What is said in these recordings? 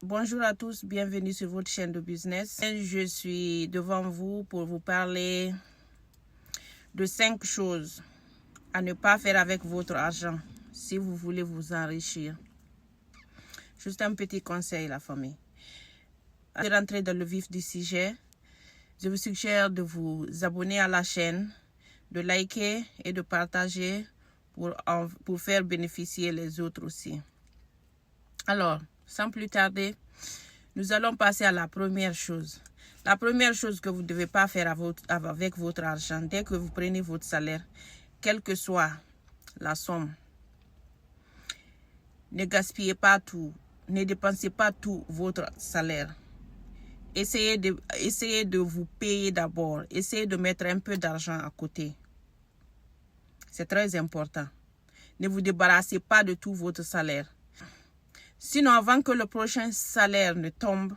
Bonjour à tous, bienvenue sur votre chaîne de business. Je suis devant vous pour vous parler de 5 choses à ne pas faire avec votre argent si vous voulez vous enrichir. Juste un petit conseil, la famille. Avant de rentrer dans le vif du sujet, je vous suggère de vous abonner à la chaîne, de liker et de partager pour faire bénéficier les autres aussi. Alors, sans plus tarder, nous allons passer à la première chose. La première chose que vous ne devez pas faire avec votre argent, dès que vous prenez votre salaire, quelle que soit la somme, ne gaspillez pas tout, ne dépensez pas tout votre salaire. Essayez de vous payer d'abord, essayez de mettre un peu d'argent à côté. C'est très important. Ne vous débarrassez pas de tout votre salaire. Sinon, avant que le prochain salaire ne tombe,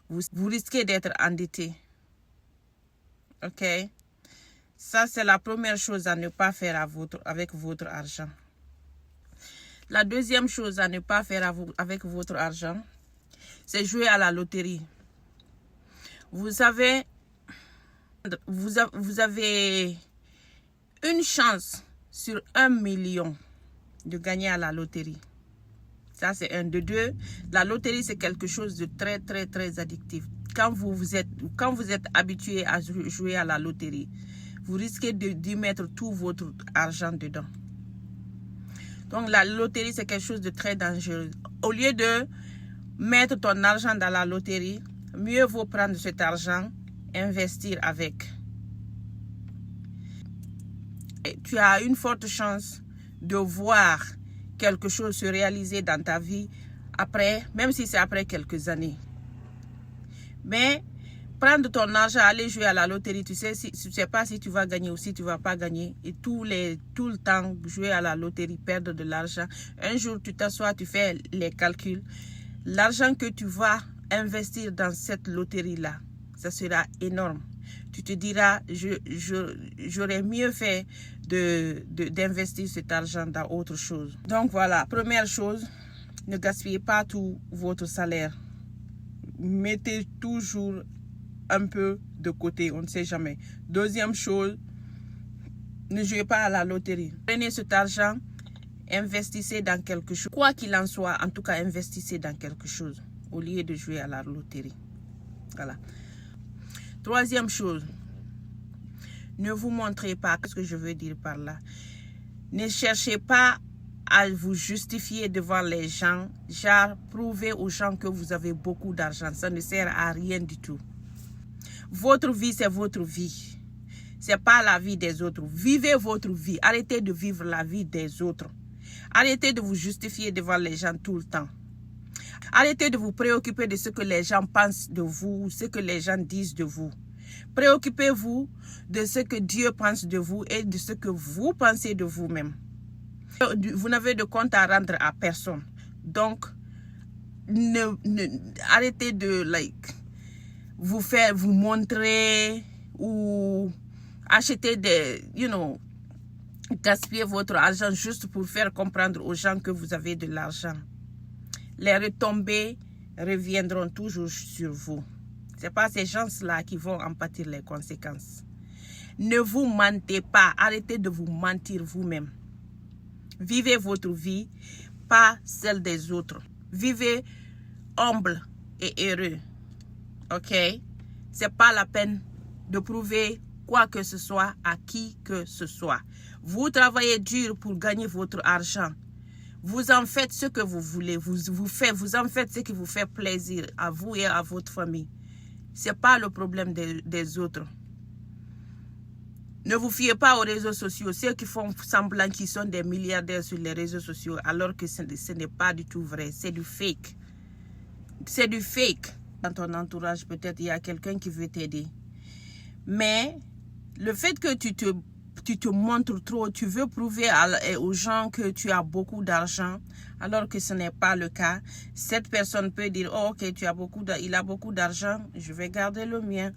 vous risquez d'être endetté. Ok? Ça, c'est la première chose à ne pas faire avec votre argent. La deuxième chose à ne pas faire avec votre argent, c'est jouer à la loterie. Vous avez une chance sur 1 million de gagner à la loterie. Ça, c'est un de deux. La loterie, c'est quelque chose de très, très, très addictif. Quand vous êtes habitué à jouer à la loterie, vous risquez d'y mettre tout votre argent dedans. Donc, la loterie, c'est quelque chose de très dangereux. Au lieu de mettre ton argent dans la loterie, mieux vaut prendre cet argent, investir avec. Et tu as une forte chance de voir quelque chose se réaliser dans ta vie après, même si c'est après quelques années. Mais prendre ton argent, aller jouer à la loterie, tu sais pas si tu vas gagner ou si tu vas pas gagner. Et tout le temps, jouer à la loterie, perdre de l'argent. Un jour, tu t'assois, tu fais les calculs. L'argent que tu vas investir dans cette loterie-là, ça sera énorme. Tu te diras, j'aurais mieux fait d'investir cet argent dans autre chose. Donc voilà, première chose, ne gaspillez pas tout votre salaire. Mettez toujours un peu de côté, on ne sait jamais. Deuxième chose, ne jouez pas à la loterie. Prenez cet argent, investissez dans quelque chose. Quoi qu'il en soit, en tout cas, investissez dans quelque chose au lieu de jouer à la loterie. Voilà. Troisième chose, ne vous montrez pas. Qu'est-ce que je veux dire par là? Ne cherchez pas à vous justifier devant les gens. Genre, prouvez aux gens que vous avez beaucoup d'argent. Ça ne sert à rien du tout. Votre vie, c'est votre vie. Ce n'est pas la vie des autres. Vivez votre vie. Arrêtez de vivre la vie des autres. Arrêtez de vous justifier devant les gens tout le temps. Arrêtez de vous préoccuper de ce que les gens pensent de vous, ce que les gens disent de vous. Préoccupez-vous de ce que Dieu pense de vous et de ce que vous pensez de vous-même. Vous n'avez de compte à rendre à personne. Donc, arrêtez de vous montrer ou acheter gaspiller votre argent juste pour faire comprendre aux gens que vous avez de l'argent. Les retombées reviendront toujours sur vous. Ce n'est pas ces gens-là qui vont en pâtir les conséquences. Ne vous mentez pas. Arrêtez de vous mentir vous-même. Vivez votre vie, pas celle des autres. Vivez humble et heureux. Ok? Ce n'est pas la peine de prouver quoi que ce soit à qui que ce soit. Vous travaillez dur pour gagner votre argent. Vous en faites ce que vous voulez. Vous en faites ce qui vous fait plaisir à vous et à votre famille. Ce n'est pas le problème des autres. Ne vous fiez pas aux réseaux sociaux. Ceux qui font semblant qu'ils sont des milliardaires sur les réseaux sociaux alors que ce n'est pas du tout vrai. C'est du fake. C'est du fake. Dans ton entourage, peut-être il y a quelqu'un qui veut t'aider. Mais le fait que tu te montres trop, tu veux prouver aux gens que tu as beaucoup d'argent, alors que ce n'est pas le cas. Cette personne peut dire, oh, ok, il a beaucoup d'argent, je vais garder le mien.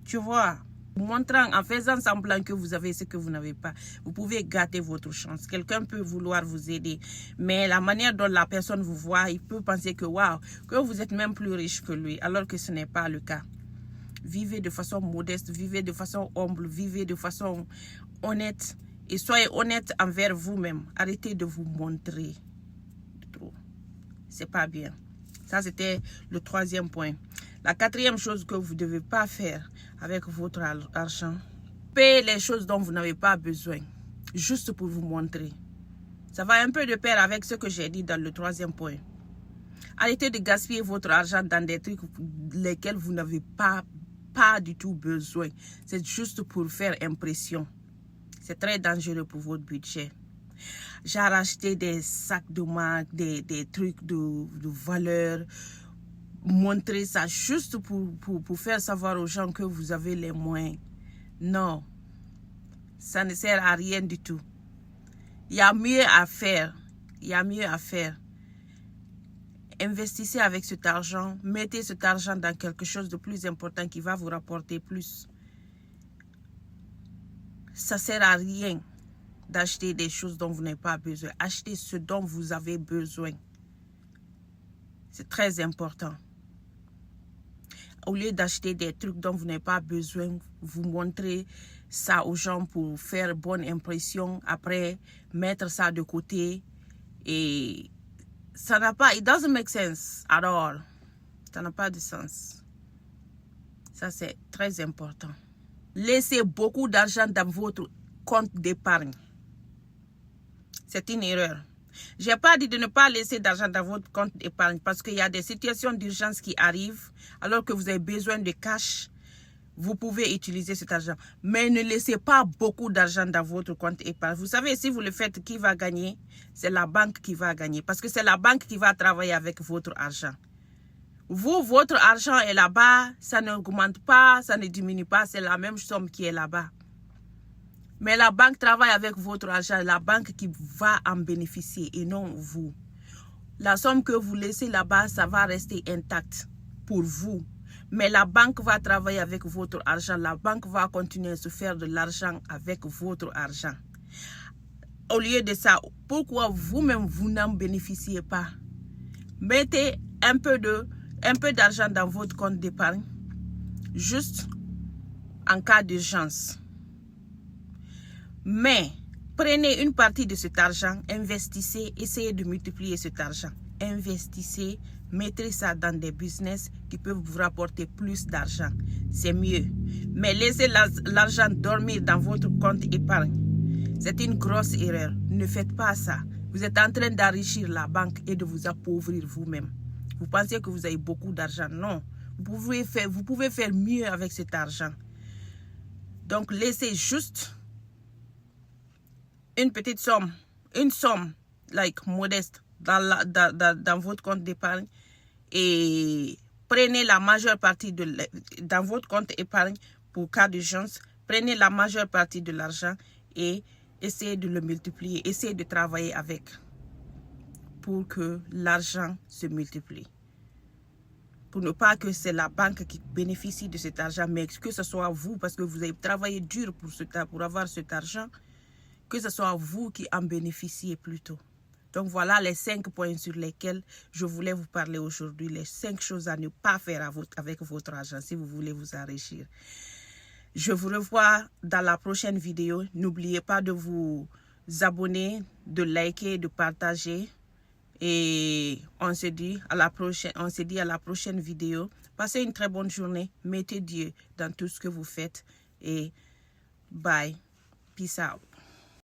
Tu vois, Montrant, en faisant semblant que vous avez ce que vous n'avez pas, vous pouvez gâter votre chance. Quelqu'un peut vouloir vous aider, mais la manière dont la personne vous voit, il peut penser que waouh, que vous êtes même plus riche que lui, alors que ce n'est pas le cas. Vivez de façon modeste, vivez de façon humble, vivez de façon honnête et soyez honnête envers vous-même. Arrêtez de vous montrer trop. C'est pas bien. Ça, c'était le 3e point. La 4e chose que vous ne devez pas faire avec votre argent, payer les choses dont vous n'avez pas besoin, juste pour vous montrer. Ça va un peu de pair avec ce que j'ai dit dans le 3e point. Arrêtez de gaspiller votre argent dans des trucs lesquels vous n'avez pas du tout besoin. C'est juste pour faire impression. C'est très dangereux pour votre budget. J'ai racheté des sacs de marque, des trucs de valeur. Montrer ça juste pour faire savoir aux gens que vous avez les moyens. Non, ça ne sert à rien du tout. Il y a mieux à faire. Il y a mieux à faire. Investissez avec cet argent. Mettez cet argent dans quelque chose de plus important qui va vous rapporter plus. Ça ne sert à rien d'acheter des choses dont vous n'avez pas besoin. Achetez ce dont vous avez besoin. C'est très important. Au lieu d'acheter des trucs dont vous n'avez pas besoin, vous montrez ça aux gens pour faire bonne impression. Après, mettre ça de côté. Et ça n'a pas, it doesn't make sense at all. Ça n'a pas de sens. Ça, c'est très important. Laissez beaucoup d'argent dans votre compte d'épargne. C'est une erreur. Je n'ai pas dit de ne pas laisser d'argent dans votre compte d'épargne parce qu'il y a des situations d'urgence qui arrivent alors que vous avez besoin de cash. Vous pouvez utiliser cet argent. Mais ne laissez pas beaucoup d'argent dans votre compte épargne. Vous savez, si vous le faites, qui va gagner? C'est la banque qui va gagner parce que c'est la banque qui va travailler avec votre argent. Vous, votre argent est là-bas, ça n'augmente pas, ça ne diminue pas, c'est la même somme qui est là-bas. Mais la banque travaille avec votre argent, la banque qui va en bénéficier et non vous. La somme que vous laissez là-bas, ça va rester intacte pour vous. Mais la banque va travailler avec votre argent, la banque va continuer à se faire de l'argent avec votre argent. Au lieu de ça, pourquoi vous-même vous n'en bénéficiez pas? Mettez un peu d'argent dans votre compte d'épargne, juste en cas d'urgence. Mais prenez une partie de cet argent, investissez, essayez de multiplier cet argent. Investissez, mettez ça dans des business qui peuvent vous rapporter plus d'argent. C'est mieux. Mais laissez l'argent dormir dans votre compte épargne. C'est une grosse erreur. Ne faites pas ça. Vous êtes en train d'enrichir la banque et de vous appauvrir vous-même. Vous pensez que vous avez beaucoup d'argent. Non. Vous pouvez faire mieux avec cet argent. Donc, laissez juste une petite somme, modeste dans votre compte d'épargne et prenez la majeure partie dans votre compte épargne pour cas d'urgence. Prenez la majeure partie de l'argent et essayez de le multiplier. Essayez de travailler avec pour que l'argent se multiplie. Pour ne pas que c'est la banque qui bénéficie de cet argent, mais que ce soit vous, parce que vous avez travaillé dur pour avoir cet argent, que ce soit vous qui en bénéficiez plutôt. Donc voilà les 5 points sur lesquels je voulais vous parler aujourd'hui. Les 5 choses à ne pas faire avec votre argent si vous voulez vous enrichir. Je vous revois dans la prochaine vidéo. N'oubliez pas de vous abonner, de liker, de partager. Et on se dit à la prochaine vidéo. Passez une très bonne journée. Mettez Dieu dans tout ce que vous faites. Et bye. Peace out.